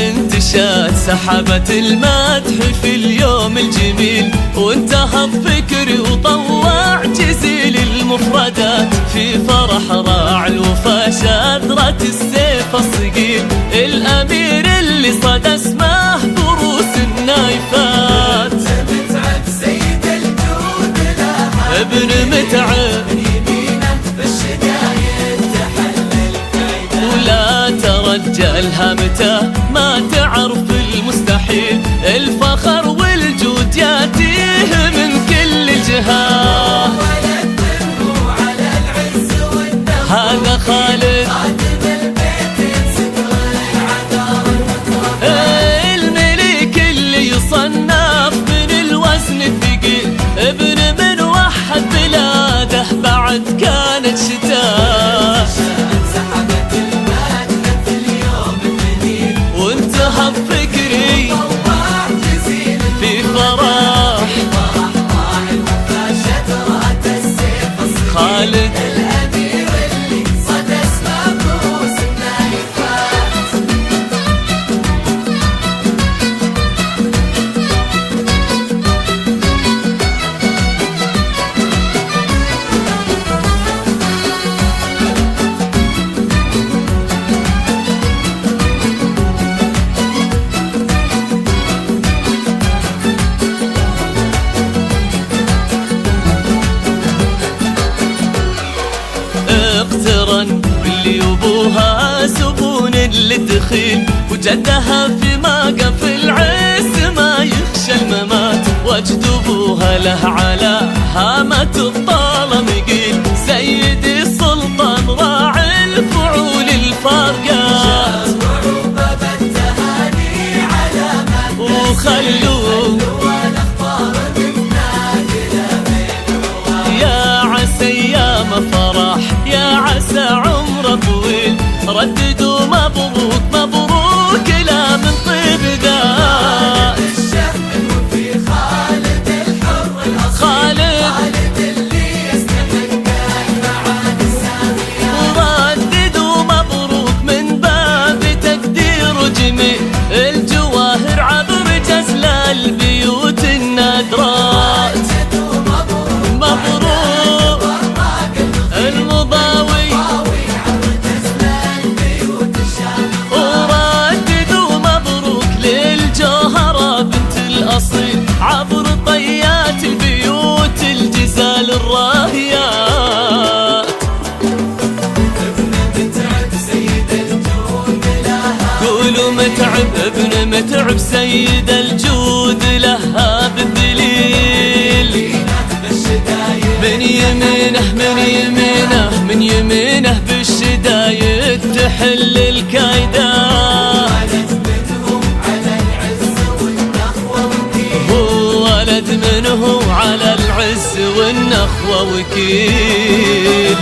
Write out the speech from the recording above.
انتشات سحبة المدح في اليوم الجميل، وانتهى الفكر وطلع جزيل المفردات. في فرح راعي الوفا شذرة السيف الصقيل، الأمير اللي صدى اسمه ضروس النايفات. متعب سيد الجود لها ابن متعب يمينه بالشدايد تحلل كيده، ولا ترجلها متى ما تعرف المستحيل. الفخر والجود ياتيه من كل الجهات، ولد منه على العز والنخوة هذا خالد خادم البيت ستر العذار المتوفى. الملك اللي يصنف من الوزن الثقيل، ابن من وحد بلاده بعد كانت شتاء. سحبت المدح في اليوم الجميل، وانتهى بفكري طلع جزيل في فرح فرح راعي الوفا شذرة السيف الصقيل، خالد الأمير اللي صدى اسمه ضروس النايفات. اقترن باللي يبوها زبون للدخيل، وجدها في موقف العز ما يخشى الممات. وجد ابوها له على هامة الطالة مقيل، سيدي السلطان راعي الفعول الفارقات. وعقب التهاني علامات وخلوه والأخبار من ناقلة بين رواه. يا عسى ايام فرح، يا عسى عمر طويل، رددوا مبروك مبروك لا من طيب ذات. الشهم وفي خالد الحر الأصيل، خالد اللي يستحق المعاني السامية. رددوا مبروك من باب تقدير جميل، الجواهر عبر جزل البيوت النادرات. مبروك المضاوي ورددوا مبروك للجوهرة بنت الأصيل، عبر طيات البيوت الجزال الراهيات. ابن متعب سيد الجود لها، قولوا متعب ابن متعب سيد الجود لها بالذليل. من يمينه من يمينه من يمينه بالشدايد تحل الكايدات. ولد منهم على العز والنخوة وكيل، هو ولد منه على العز والنخوة وكيل.